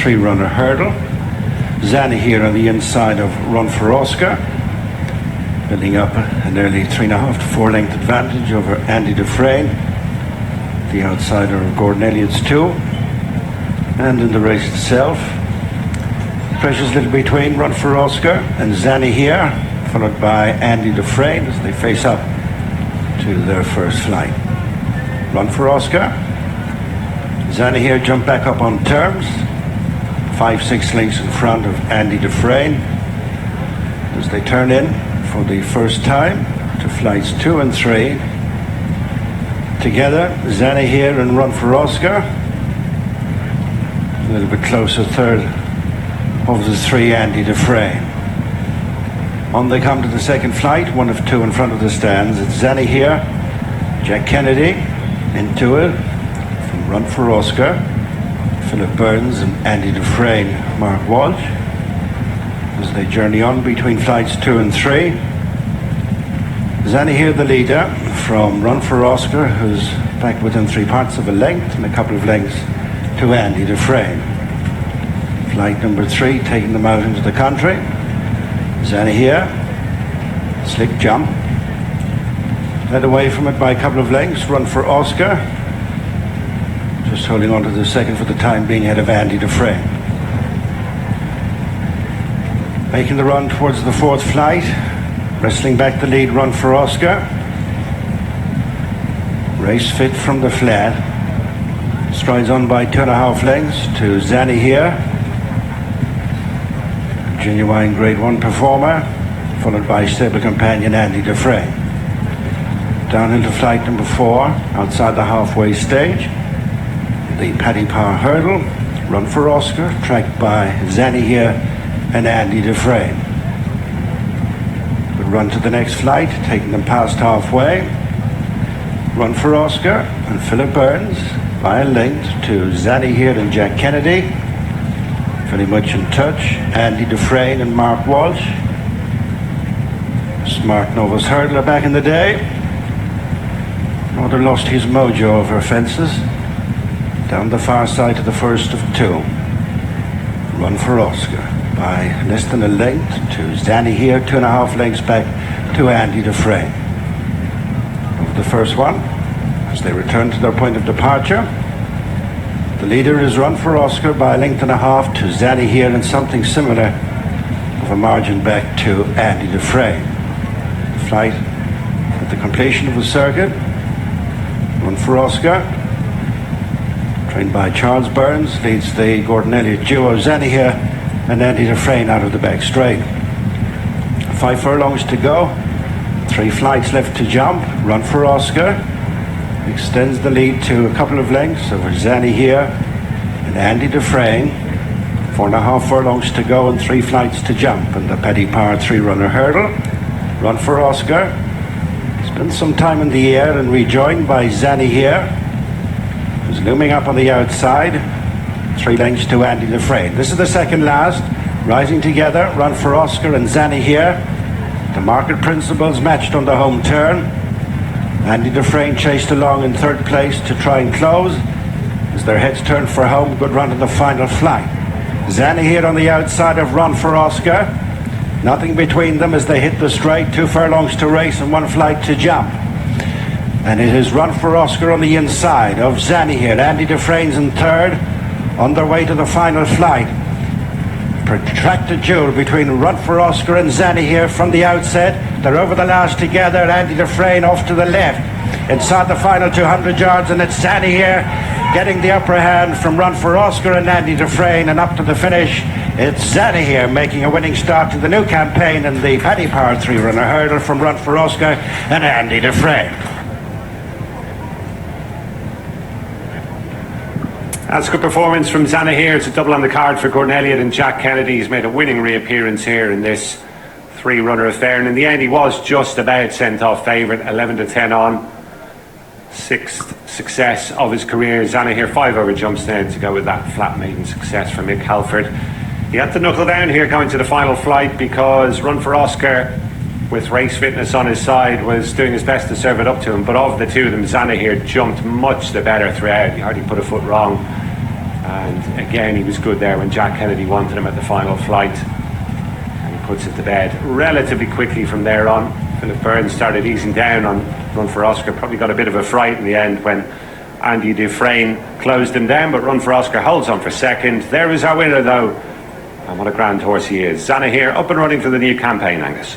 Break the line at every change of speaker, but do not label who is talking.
three-runner hurdle. Zanahiyr on the inside of Run for Oscar, building up an early 3.5 to 4 length advantage over Andy Dufresne, the outsider of Gordon Elliott's 2. And in the race itself, precious little between Run for Oscar and Zanahiyr, followed by Andy Dufresne as they face up to their first flight. Run for Oscar. Zanahiyr jumped back up on terms, 5-6 lengths in front of Andy Dufresne as they turn in for the first time to flights 2 and 3. Together, Zanahiyr and Run for Oscar. A little bit closer, third of the 3, Andy Dufresne. On they come to the second flight, 1 of 2 in front of the stands. It's Zanahiyr, Jack Kennedy into it from Run for Oscar, Philip Burns and Andy Dufresne, Mark Walsh, as they journey on between flights 2 and 3. Zanahiyr the leader from Run for Oscar, who's back within 3/4 of a length and a couple of lengths to Andy Dufresne. Flight number 3 taking them out into the country. Zanahiyr, slick jump, led away from it by a couple of lengths. Run for Oscar, just holding on to the second for the time being ahead of Andy Dufresne. Making the run towards the fourth flight, wrestling back the lead, Run for Oscar. Race fit from the flat, strides on by 2.5 lengths to Zanahiyr, genuine grade 1 performer, followed by stable companion Andy Dufresne. Down into flight number 4, outside the halfway stage, the Paddy Power Hurdle, Run for Oscar, tracked by Zanahiyr and Andy Dufresne. Good run to the next flight, taking them past halfway. Run for Oscar and Philip Burns by a length to Zanahiyr and Jack Kennedy. Very much in touch, Andy Dufresne and Mark Walsh. Smart novice hurdler back in the day. Rather lost his mojo over fences. Down the far side to the first of 2. Run for Oscar by less than a length to Zanahiyr, 2.5 lengths back to Andy Dufresne. Over the first one, as they return to their point of departure, the leader is Run for Oscar by a length and a half to Zanahiyr, and something similar of a margin back to Andy Dufresne. The flight at the completion of the circuit, Run for Oscar, trained by Charles Burns, leads the Gordon Elliott duo Zanahiyr and Andy Dufresne out of the back straight. 5 furlongs to go, 3 flights left to jump. Run for Oscar extends the lead to a couple of lengths over Zanahiyr and Andy Dufresne. 4.5 furlongs to go and 3 flights to jump in the Paddy Power 3-runner hurdle. Run for Oscar spent some time in the air and rejoined by Zanahiyr, who's looming up on the outside, 3 lengths to Andy Dufresne. This is the second last, rising together, Run for Oscar and Zanahiyr. The market principles matched on the home turn. Andy Dufresne chased along in 3rd place to try and close as their heads turned for home. Good run to the final flight. Zanahiyr on the outside of Run for Oscar. Nothing between them as they hit the straight. 2 furlongs to race and 1 flight to jump. And it is Run for Oscar on the inside of Zanahiyr. Andy Dufresne's in 3rd, on their way to the final flight. Protracted duel between Run for Oscar and Zanahiyr from the outset. They're over the last together. Andy Dufresne off to the left inside the final 200 yards, and it's Zanahiyr getting the upper hand from Run for Oscar and Andy Dufresne, and up to the finish it's Zanahiyr making a winning start to the new campaign in the Paddy Power 3-runner hurdle from Run for Oscar and Andy Dufresne.
That's a good performance from Zanahiyr. It's a double on the card for Gordon Elliott, and Jack Kennedy has made a winning reappearance here in this 3-runner affair, and in the end he was just about sent off favourite, 11-10 on. 6th success of his career. Zanahiyr 5 over jumps now to go with that flat maiden success for Mick Halford. He had to knuckle down here going to the final flight because Run for Oscar, with race fitness on his side, was doing his best to serve it up to him, but of the two of them, Zanahiyr jumped much the better throughout. He hardly put a foot wrong. And again, he was good there when Jack Kennedy wanted him at the final flight. And he puts it to bed relatively quickly from there on. Philip Burns started easing down on Run for Oscar. Probably got a bit of a fright in the end when Andy Dufresne closed him down, but Run for Oscar holds on for second. There is our winner, though. And what a grand horse he is. Zanahiyr up and running for the new campaign, Angus.